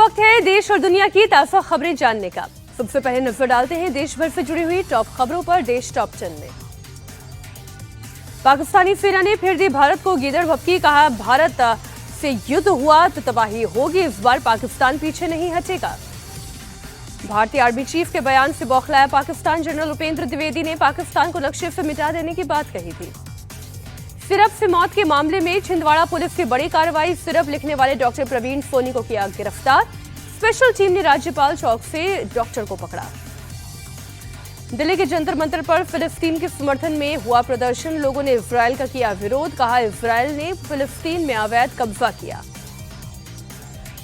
वक्त है देश और दुनिया की ताजा खबरें जानने का। सबसे पहले नजर डालते हैं देश भर से जुड़ी हुई टॉप खबरों पर। देश टॉप 10 में पाकिस्तानी सेना ने फिर दी भारत को गीदड़ भभकी। कहा, भारत से युद्ध हुआ तो तबाही होगी, इस बार पाकिस्तान पीछे नहीं हटेगा। भारतीय आर्मी चीफ के बयान से बौखलाया पाकिस्तान। जनरल उपेंद्र द्विवेदी ने पाकिस्तान को नक्शे से मिटा देने की बात कही थी। सिरप से मौत के मामले में छिंदवाड़ा पुलिस की बड़ी कार्रवाई। सिरप लिखने वाले डॉक्टर प्रवीण सोनी को किया गिरफ्तार। स्पेशल टीम ने राज्यपाल चौक से डॉक्टर को पकड़ा। दिल्ली के जंतर मंतर पर फिलिस्तीन के समर्थन में हुआ प्रदर्शन। लोगों ने इजरायल का किया विरोध। कहा, इजरायल ने फिलिस्तीन में अवैध कब्जा किया।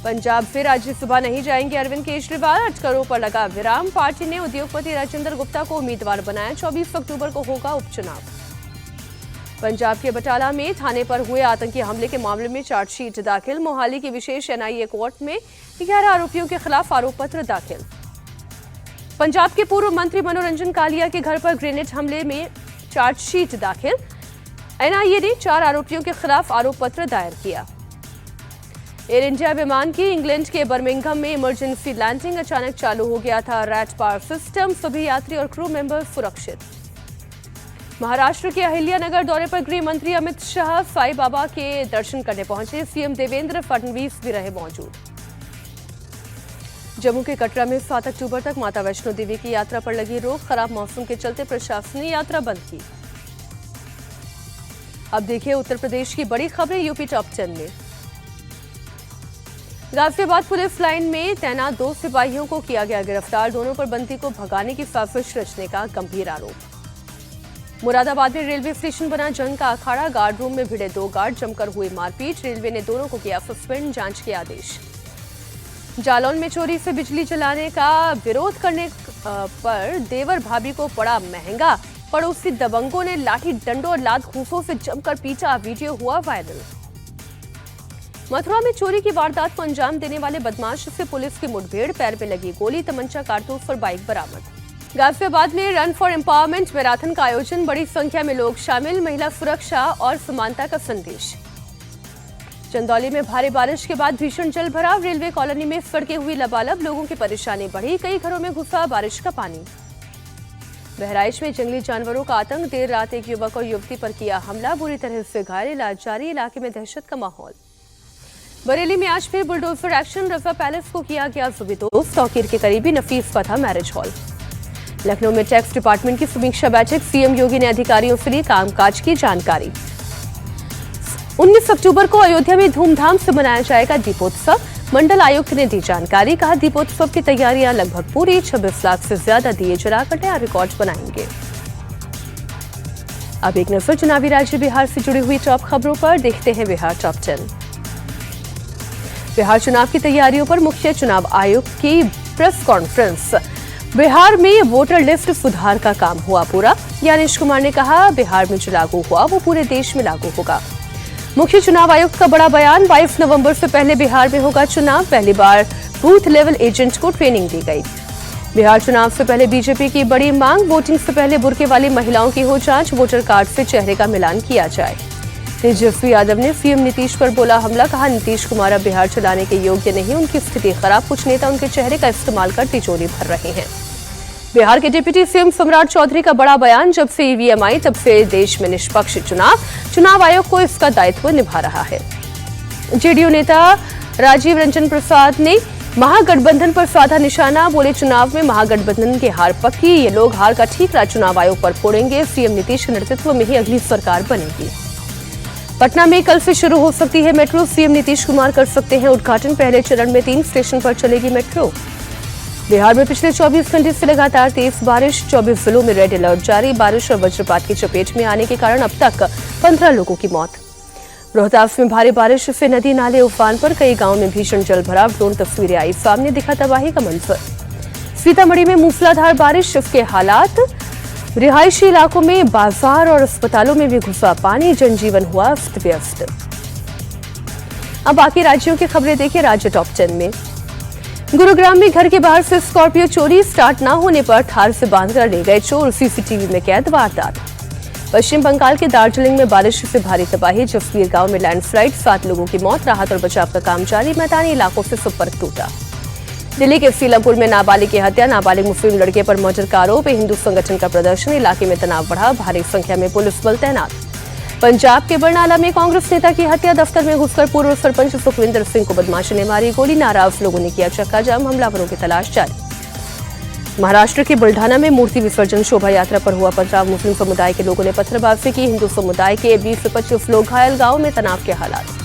पंजाब से राज्यसभा नहीं जाएंगे अरविंद केजरीवाल। अटकलों पर लगा विराम। पार्टी ने उद्योगपति राजेंद्र गुप्ता को उम्मीदवार बनाया। 24 अक्टूबर को होगा उपचुनाव। पंजाब के बटाला में थाने पर हुए आतंकी हमले के मामले में चार्जशीट दाखिल। मोहाली की विशेष एनआईए कोर्ट में 11 आरोपियों के खिलाफ आरोप पत्र दाखिल। पंजाब के पूर्व मंत्री मनोरंजन कालिया के घर पर ग्रेनेड हमले में चार्जशीट दाखिल। एनआईए ने 4 आरोपियों के खिलाफ आरोप पत्र दायर किया। एयर इंडिया विमान की इंग्लैंड के बर्मिंघम में इमरजेंसी लैंडिंग अचानक चालू हो गया था रैट पावर सिस्टम। सभी यात्री और क्रू मेंबर सुरक्षित। महाराष्ट्र के अहिल्यानगर दौरे पर गृह मंत्री अमित शाह साईं बाबा के दर्शन करने पहुंचे। सीएम देवेंद्र फडणवीस भी रहे मौजूद। जम्मू के कटरा में 7 अक्टूबर तक माता वैष्णो देवी की यात्रा पर लगी रोक। खराब मौसम के चलते प्रशासन ने यात्रा बंद की। अब देखिए उत्तर प्रदेश की बड़ी खबरें यूपी टॉप 10 में। गाजियाबाद पुलिस लाइन में तैनात 2 सिपाहियों को किया गया गिरफ्तार। दोनों पर बंदी को भगाने की साजिश रचने का गंभीर आरोप। मुरादाबाद में रेलवे स्टेशन बना जंग का अखाड़ा। गार्ड रूम में भिड़े 2 गार्ड, जमकर हुई मारपीट। रेलवे ने दोनों को किया सस्पेंड, जांच के आदेश। जालौन में चोरी से बिजली जलाने का विरोध करने पर देवर भाभी को पड़ा महंगा। पड़ोसी दबंगों ने लाठी डंडों और लात घूंसों से जमकर पीटा। वीडियो हुआ वायरल। मथुरा में चोरी की वारदात को अंजाम देने वाले बदमाश से पुलिस की मुठभेड़। पैर में लगी गोली, तमंचा, कारतूस और बाइक बरामद। गाजियाबाद में रन फॉर एम्पावरमेंट मैराथन का आयोजन। बड़ी संख्या में लोग शामिल। महिला सुरक्षा और समानता का संदेश। चंदौली में भारी बारिश के बाद भीषण जल भराव। रेलवे कॉलोनी में सड़कें हुई लबालब। लोगों की परेशानी बढ़ी। कई घरों में घुसा बारिश का पानी। बहराइच में जंगली जानवरों का आतंक। देर रात एक युवक और युवती पर किया हमला, बुरी तरह से घायल, इलाज जारी। इलाके में दहशत का माहौल। बरेली में आज फिर बुलडोजर एक्शन। रजा पैलेस को किया गया जुबिदोज। तौकीर के करीबी नफीस का था मैरिज हॉल। लखनऊ में टैक्स डिपार्टमेंट की समीक्षा बैठक। सीएम योगी ने अधिकारियों से ली कामकाज की जानकारी। 19 अक्टूबर को अयोध्या में धूमधाम से मनाया जाएगा दीपोत्सव। मंडल आयुक्त ने दी जानकारी। कहा, दीपोत्सव की तैयारियां लगभग पूरी। 26 लाख से ज्यादा दिए जलाकर नया रिकॉर्ड बनाएंगे। अब एक नजर चुनावी राज्य बिहार से जुड़ी हुई टॉप खबरों पर। देखते हैं बिहार टॉप 10। बिहार चुनाव की तैयारियों पर मुख्य चुनाव आयुक्त की प्रेस कॉन्फ्रेंस। बिहार में वोटर लिस्ट सुधार का काम हुआ पूरा। ज्ञानेश कुमार ने कहा, बिहार में जो लागू हुआ वो पूरे देश में लागू होगा। मुख्य चुनाव आयुक्त का बड़ा बयान। 22 नवंबर से पहले बिहार में होगा चुनाव। पहली बार बूथ लेवल एजेंट को ट्रेनिंग दी गई। बिहार चुनाव से पहले बीजेपी की बड़ी मांग। वोटिंग से पहले बुर्के वाली महिलाओं की हो जांच। वोटर कार्ड से चेहरे का मिलान किया जाए। तेजस्वी यादव ने सीएम नीतीश पर बोला हमला। कहा, नीतीश कुमार अब बिहार चलाने के योग्य नहीं, उनकी स्थिति खराब। कुछ नेता उनके चेहरे का इस्तेमाल कर तिजोरी भर रहे हैं। बिहार के डिप्टी सीएम सम्राट चौधरी का बड़ा बयान। जब से ईवीएम आई तब से देश में निष्पक्ष चुनाव आयोग को इसका दायित्व निभा रहा है। जेडीयू नेता राजीव रंजन प्रसाद ने महागठबंधन पर साधा निशाना। बोले, चुनाव में महागठबंधन की हार पक्की। ये लोग हार का ठीकरा चुनाव आयोग पर फोड़ेंगे। सीएम नीतीश के नेतृत्व में ही अगली सरकार बनेगी। पटना में कल से शुरू हो सकती है मेट्रो। सीएम नीतीश कुमार कर सकते हैं उद्घाटन। पहले चरण में 3 स्टेशन पर चलेगी मेट्रो। बिहार में पिछले 24 घंटे से लगातार तेज बारिश। 24 जिलों में रेड अलर्ट जारी। बारिश और वज्रपात की चपेट में आने के कारण अब तक 15 लोगों की मौत। रोहतास में भारी बारिश से नदी नाले उफान पर। कई गांवों में भीषण जल भराव। ड्रोन तस्वीरें आई सामने, दिखा तबाही का मंजर। सीतामढ़ी में मूसलाधार बारिश के हालात। रिहायशी इलाकों में बाजार और अस्पतालों में भी घुसा पानी। जनजीवन हुआ अस्त व्यस्त। अब बाकी राज्यों की खबरें देखिए राज्य टॉप 10 में। गुरुग्राम में घर के बाहर से स्कॉर्पियो चोरी। स्टार्ट न होने पर थार से बांधकर ले गए चोर। सीसीटीवी में कैद वारदात। पश्चिम बंगाल के दार्जिलिंग में बारिश से भारी तबाही। जसवीर गांव में लैंडस्लाइड, 7 लोगों की मौत। राहत और बचाव का काम जारी। मैदानी इलाकों से संपर्क टूटा। दिल्ली के सीलमपुर में नाबालिग की हत्या, नाबालिग मुस्लिम लड़के पर मर्डर का आरोप। हिंदू संगठन का प्रदर्शन, इलाके में तनाव बढ़ा, भारी संख्या में पुलिस बल तैनात। पंजाब के बरनाला में कांग्रेस नेता की हत्या, दफ्तर में घुसकर पूर्व सरपंच सुखविंदर सिंह को बदमाशों ने मारी गोली, नाराज लोगों ने किया चक्का जाम, हमलावरों की तलाश जारी। महाराष्ट्र के बुल्ढाना में मूर्ति विसर्जन शोभा यात्रा पर हुआ पथराव, मुस्लिम समुदाय के लोगों ने पत्थरबाजी की, हिंदू समुदाय के 20 से 25 लोग घायल, गांव में तनाव के हालात।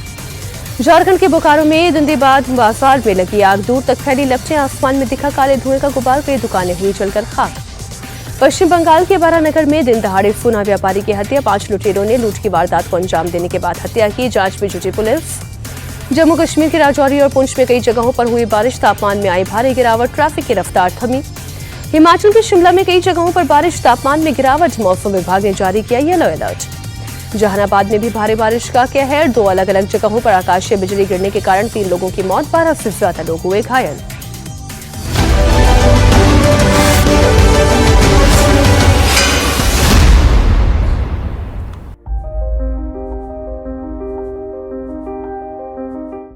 झारखंड के बोकारो में दंतेवाड़ा बाजार में लगी आग, दूर तक फैली लपटें, आसमान में दिखा काले धुएं का गुबार, कई दुकानें हुई जलकर खाक। पश्चिम बंगाल के बारानगर में दिन दहाड़े सोना व्यापारी की हत्या, 5 लुटेरों ने लूट की वारदात को अंजाम देने के बाद हत्या की, जांच में जुटी पुलिस। जम्मू कश्मीर के राजौरी और पुंछ में कई जगहों पर हुई बारिश, तापमान में आई भारी गिरावट, ट्रैफिक की रफ्तार थमी। हिमाचल के शिमला में कई जगहों पर बारिश, तापमान में गिरावट, मौसम विभाग ने जारी किया येलो अलर्ट। जहानाबाद में भी भारी बारिश का कहर, 2 अलग अलग जगहों पर आकाशीय बिजली गिरने के कारण 3 लोगों की मौत, 12 से ज्यादा लोग हुए घायल।